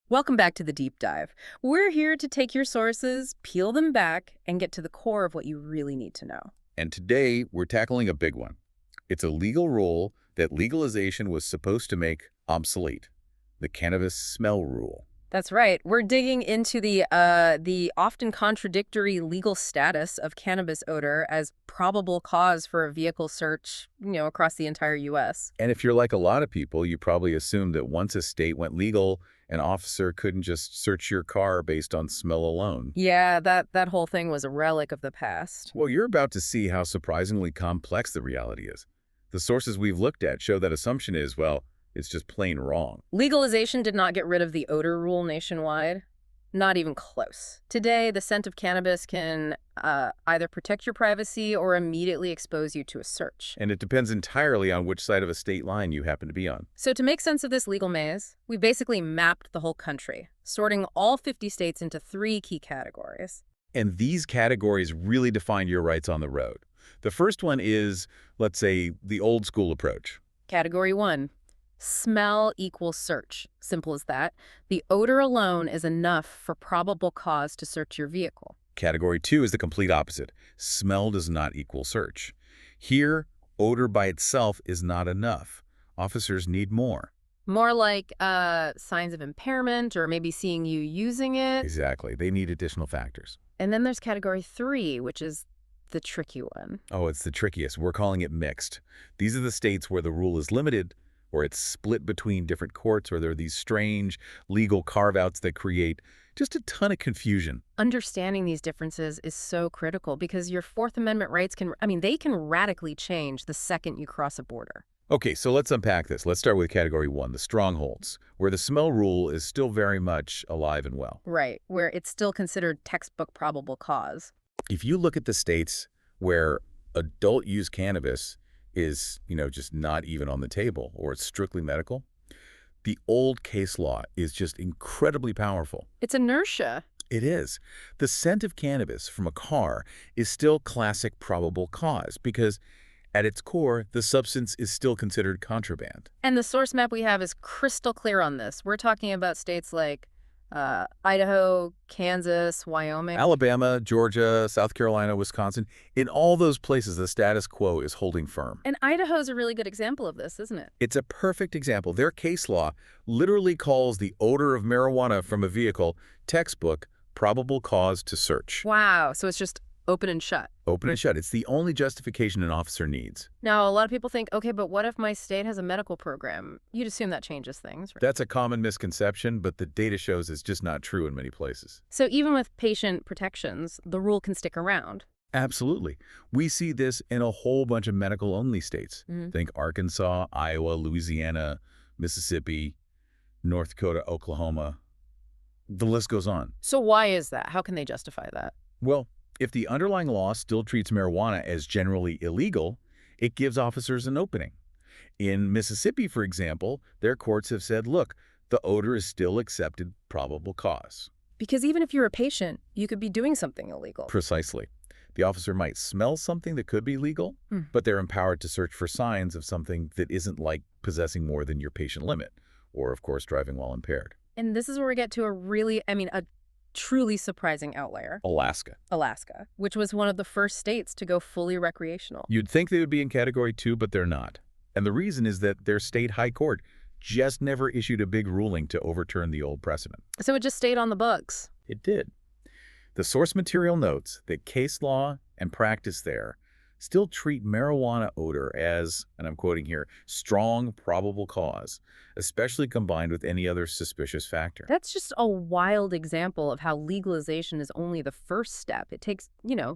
Welcome back to the deep dive. We're here to take your sources, peel them back, and get to the core of what you really need to know. And today, we're tackling a big one. It's a legal rule that legalization was supposed to make obsolete, the cannabis smell rule. That's right. We're digging into the often contradictory legal status of cannabis odor as probable cause for a vehicle search, across the entire U.S. And if you're like a lot of people, you probably assumed that once a state went legal, an officer couldn't just search your car based on smell alone. Yeah, that whole thing was a relic of the past. Well, you're about to see how surprisingly complex the reality is. The sources we've looked at show that assumption is, well, it's just plain wrong. Legalization did not get rid of the odor rule nationwide. Not even close. Today, the scent of cannabis can either protect your privacy or immediately expose you to a search. And it depends entirely on which side of a state line you happen to be on. So to make sense of this legal maze, we basically mapped the whole country, sorting all 50 states into 3 key categories. And these categories really define your rights on the road. The first one is, let's say, the old school approach. Category 1. Smell equals search. Simple as that. The odor alone is enough for probable cause to search your vehicle. Category 2 is the complete opposite. Smell does not equal search. Here, odor by itself is not enough. Officers need more. More like signs of impairment or maybe seeing you using it. Exactly. They need additional factors. And then there's category 3, which is the tricky one. Oh, it's the trickiest. We're calling it mixed. These are the states where the rule is limited, or it's split between different courts, or there are these strange legal carve-outs that create just a ton of confusion. Understanding these differences is so critical because your Fourth Amendment rights they can radically change the second you cross a border. Okay, so let's unpack this. Let's start with category 1, the strongholds, where the smell rule is still very much alive and well. Right, where it's still considered textbook probable cause. If you look at the states where adult use cannabis is, just not even on the table, or it's strictly medical, the old case law is just incredibly powerful. It's inertia. It is. The scent of cannabis from a car is still classic probable cause because at its core, the substance is still considered contraband. And the source map we have is crystal clear on this. We're talking about states like Idaho, Kansas, Wyoming. Alabama, Georgia, South Carolina, Wisconsin, in all those places, the status quo is holding firm. And Idaho's a really good example of this, isn't it? It's a perfect example. Their case law literally calls the odor of marijuana from a vehicle textbook probable cause to search. Wow, so it's just open and shut. Open and shut. It's the only justification an officer needs. Now, a lot of people think, okay, but what if my state has a medical program? You'd assume that changes things, right? That's a common misconception, but the data shows it's just not true in many places. So even with patient protections, the rule can stick around. Absolutely. We see this in a whole bunch of medical-only states. Think Arkansas, Iowa, Louisiana, Mississippi, North Dakota, Oklahoma. The list goes on. So why is that? How can they justify that? Well, if the underlying law still treats marijuana as generally illegal, it gives officers an opening. In Mississippi, for example, their courts have said, look, the odor is still accepted probable cause. Because even if you're a patient, you could be doing something illegal. Precisely. The officer might smell something that could be legal, but they're empowered to search for signs of something that isn't like possessing more than your patient limit, or, of course, driving while impaired. And this is where we get to a truly surprising outlier. Alaska, which was one of the first states to go fully recreational. You'd think they would be in category 2, but they're not. And the reason is that their state high court just never issued a big ruling to overturn the old precedent. So it just stayed on the books. It did. The source material notes that case law and practice there still treat marijuana odor as, and I'm quoting here, strong probable cause, especially combined with any other suspicious factor. That's just a wild example of how legalization is only the first step. It takes,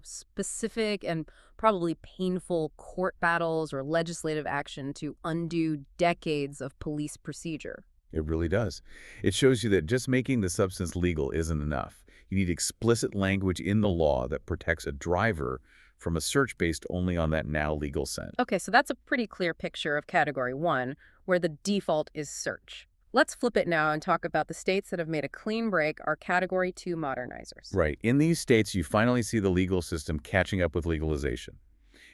specific and probably painful court battles or legislative action to undo decades of police procedure. It really does. It shows you that just making the substance legal isn't enough. You need explicit language in the law that protects a driver from a search based only on that now legal scent. Okay, so that's a pretty clear picture of category 1, where the default is search. Let's flip it now and talk about the states that have made a clean break, our category 2 modernizers. Right. In these states, you finally see the legal system catching up with legalization.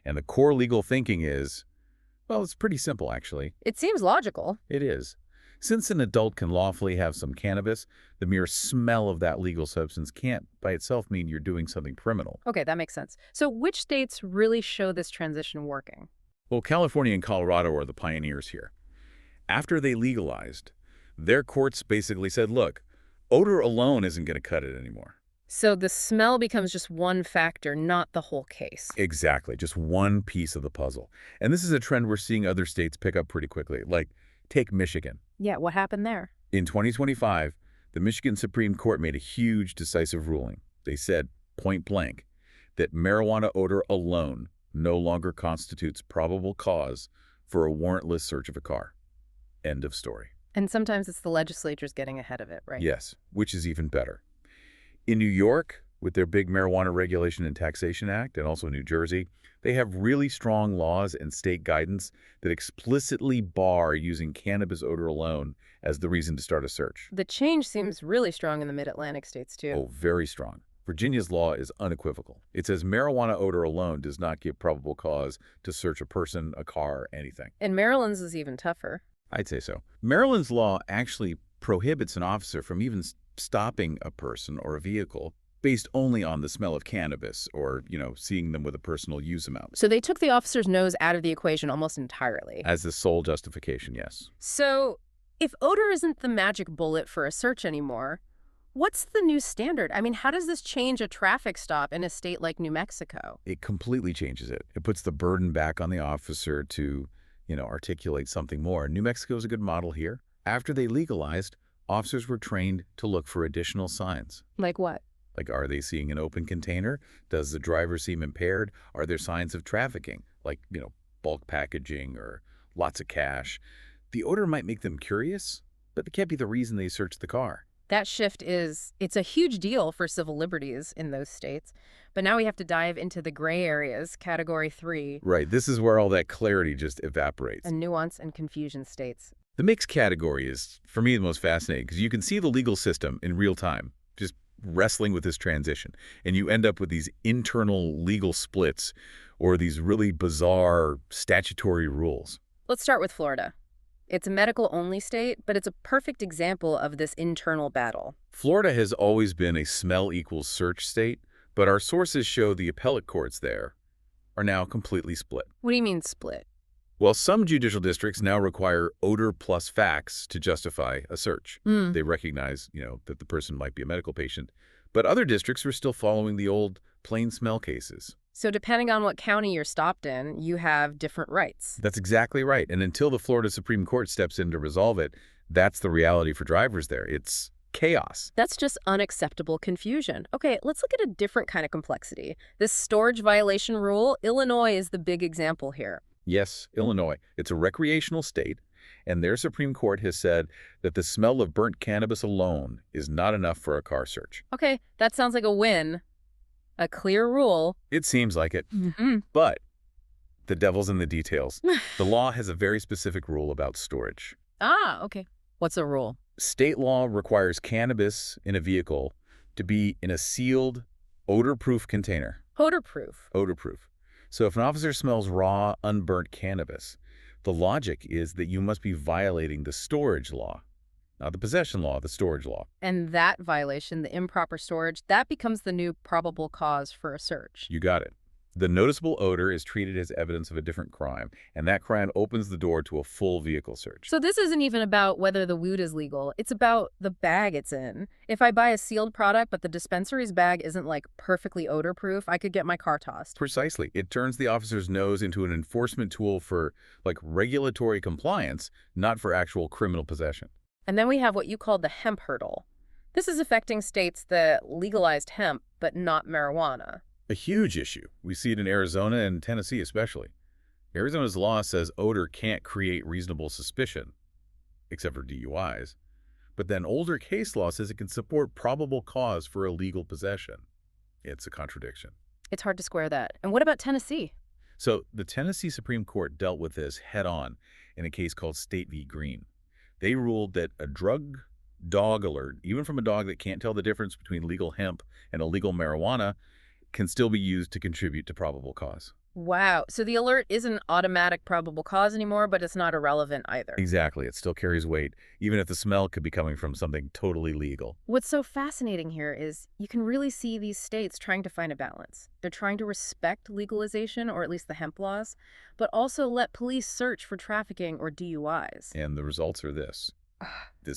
And the core legal thinking is, well, it's pretty simple, actually. It seems logical. It is. Since an adult can lawfully have some cannabis, the mere smell of that legal substance can't by itself mean you're doing something criminal. Okay, that makes sense. So which states really show this transition working? Well, California and Colorado are the pioneers here. After they legalized, their courts basically said, look, odor alone isn't going to cut it anymore. So the smell becomes just one factor, not the whole case. Exactly, just one piece of the puzzle. And this is a trend we're seeing other states pick up pretty quickly. Like, take Michigan. Yeah, what happened there? In 2025, the Michigan Supreme Court made a huge decisive ruling. They said, point blank, that marijuana odor alone no longer constitutes probable cause for a warrantless search of a car. End of story. And sometimes it's the legislature's getting ahead of it, right? Yes, which is even better. In New York, with their big Marijuana Regulation and Taxation Act, and also New Jersey, they have really strong laws and state guidance that explicitly bar using cannabis odor alone as the reason to start a search. The change seems really strong in the mid-Atlantic states, too. Oh, very strong. Virginia's law is unequivocal. It says marijuana odor alone does not give probable cause to search a person, a car, anything. And Maryland's is even tougher. I'd say so. Maryland's law actually prohibits an officer from even stopping a person or a vehicle based only on the smell of cannabis or, seeing them with a personal use amount. So they took the officer's nose out of the equation almost entirely. As the sole justification, yes. So if odor isn't the magic bullet for a search anymore, what's the new standard? I mean, how does this change a traffic stop in a state like New Mexico? It completely changes it. It puts the burden back on the officer to, articulate something more. New Mexico is a good model here. After they legalized, officers were trained to look for additional signs. Like what? Like, are they seeing an open container? Does the driver seem impaired? Are there signs of trafficking, like, bulk packaging or lots of cash? The odor might make them curious, but it can't be the reason they search the car. That shift it's a huge deal for civil liberties in those states. But now we have to dive into the gray areas, category 3. Right, this is where all that clarity just evaporates. And nuance and confusion states. The mixed category is, for me, the most fascinating because you can see the legal system in real time, just wrestling with this transition. And you end up with these internal legal splits or these really bizarre statutory rules. Let's start with Florida. It's a medical-only state, but it's a perfect example of this internal battle. Florida has always been a smell equals search state, but our sources show the appellate courts there are now completely split. What do you mean split? Well, some judicial districts now require odor plus facts to justify a search. They recognize, that the person might be a medical patient, but other districts are still following the old plain smell cases. So depending on what county you're stopped in, you have different rights. That's exactly right. And until the Florida Supreme Court steps in to resolve it, that's the reality for drivers there. It's chaos. That's just unacceptable confusion. Okay, let's look at a different kind of complexity. This storage violation rule, Illinois is the big example here. Yes, Illinois. It's a recreational state, and their Supreme Court has said that the smell of burnt cannabis alone is not enough for a car search. Okay, that sounds like a win. A clear rule. It seems like it. But the devil's in the details. The law has a very specific rule about storage. Okay. What's a rule? State law requires cannabis in a vehicle to be in a sealed, odor-proof container. Odor-proof. Odor-proof. So if an officer smells raw, unburnt cannabis, the logic is that you must be violating the storage law. Not the possession law, the storage law. And that violation, the improper storage, that becomes the new probable cause for a search. You got it. The noticeable odor is treated as evidence of a different crime, and that crime opens the door to a full vehicle search. So this isn't even about whether the weed is legal. It's about the bag it's in. If I buy a sealed product, but the dispensary's bag isn't like perfectly odor-proof, I could get my car tossed. Precisely. It turns the officer's nose into an enforcement tool for, regulatory compliance, not for actual criminal possession. And then we have what you call the hemp hurdle. This is affecting states that legalized hemp, but not marijuana. A huge issue. We see it in Arizona and Tennessee especially. Arizona's law says odor can't create reasonable suspicion, except for DUIs. But then older case law says it can support probable cause for illegal possession. It's a contradiction. It's hard to square that. And what about Tennessee? So the Tennessee Supreme Court dealt with this head-on in a case called State v. Green. They ruled that a drug dog alert, even from a dog that can't tell the difference between legal hemp and illegal marijuana, can still be used to contribute to probable cause. Wow. So the alert isn't automatic probable cause anymore, but it's not irrelevant either. Exactly. It still carries weight, even if the smell could be coming from something totally legal. What's so fascinating here is you can really see these states trying to find a balance. They're trying to respect legalization, or at least the hemp laws, but also let police search for trafficking or DUIs. And the results are this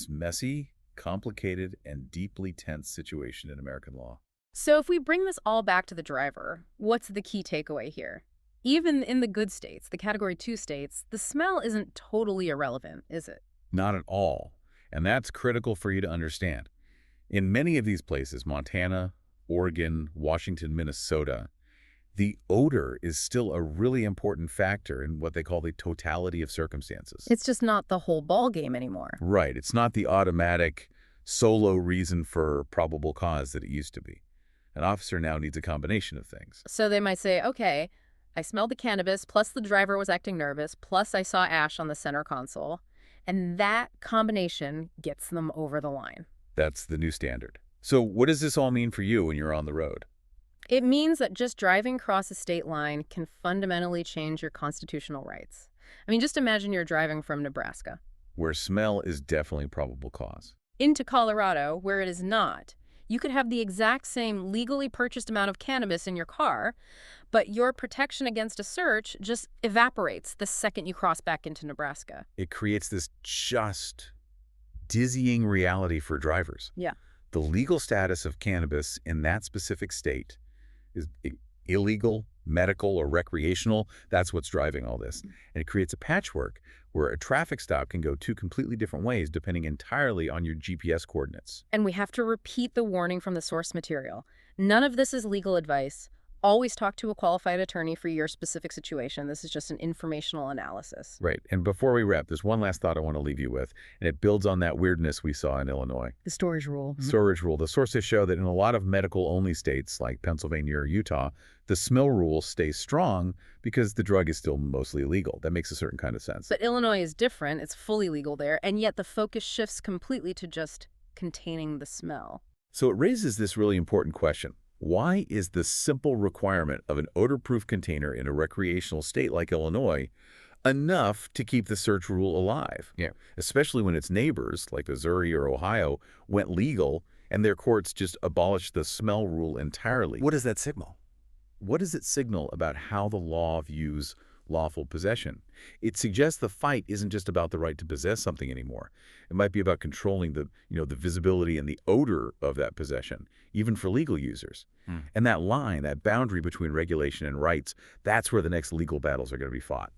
messy, complicated, and deeply tense situation in American law. So if we bring this all back to the driver, what's the key takeaway here? Even in the good states, the Category 2 states, the smell isn't totally irrelevant, is it? Not at all. And that's critical for you to understand. In many of these places, Montana, Oregon, Washington, Minnesota, the odor is still a really important factor in what they call the totality of circumstances. It's just not the whole ball game anymore. Right. It's not the automatic solo reason for probable cause that it used to be. An officer now needs a combination of things. So they might say, okay, I smelled the cannabis, plus the driver was acting nervous, plus I saw ash on the center console, and that combination gets them over the line. That's the new standard. So what does this all mean for you when you're on the road? It means that just driving across a state line can fundamentally change your constitutional rights. I mean, just imagine you're driving from Nebraska Where smell is definitely probable cause. into Colorado, where it is not. You could have the exact same legally purchased amount of cannabis in your car, but your protection against a search just evaporates the second you cross back into Nebraska. It creates this just dizzying reality for drivers. Yeah. The legal status of cannabis in that specific state is illegal, medical, or recreational. That's what's driving all this. And it creates a patchwork where a traffic stop can go two completely different ways depending entirely on your GPS coordinates. And we have to repeat the warning from the source material. None of this is legal advice. Always talk to a qualified attorney for your specific situation. This is just an informational analysis. Right. And before we wrap, there's one last thought I want to leave you with, and it builds on that weirdness we saw in Illinois. The storage rule. Storage rule. The sources show that in a lot of medical-only states like Pennsylvania or Utah, the smell rule stays strong because the drug is still mostly legal. That makes a certain kind of sense. But Illinois is different. It's fully legal there, and yet the focus shifts completely to just containing the smell. So it raises this really important question. Why is the simple requirement of an odor-proof container in a recreational state like Illinois enough to keep the search rule alive? Yeah. Especially when its neighbors, like Missouri or Ohio, went legal and their courts just abolished the smell rule entirely. What does that signal? What does it signal about how the law views lawful possession? It suggests the fight isn't just about the right to possess something anymore. It might be about controlling the visibility and the odor of that possession, even for legal users. And that line, that boundary between regulation and rights, that's where the next legal battles are going to be fought.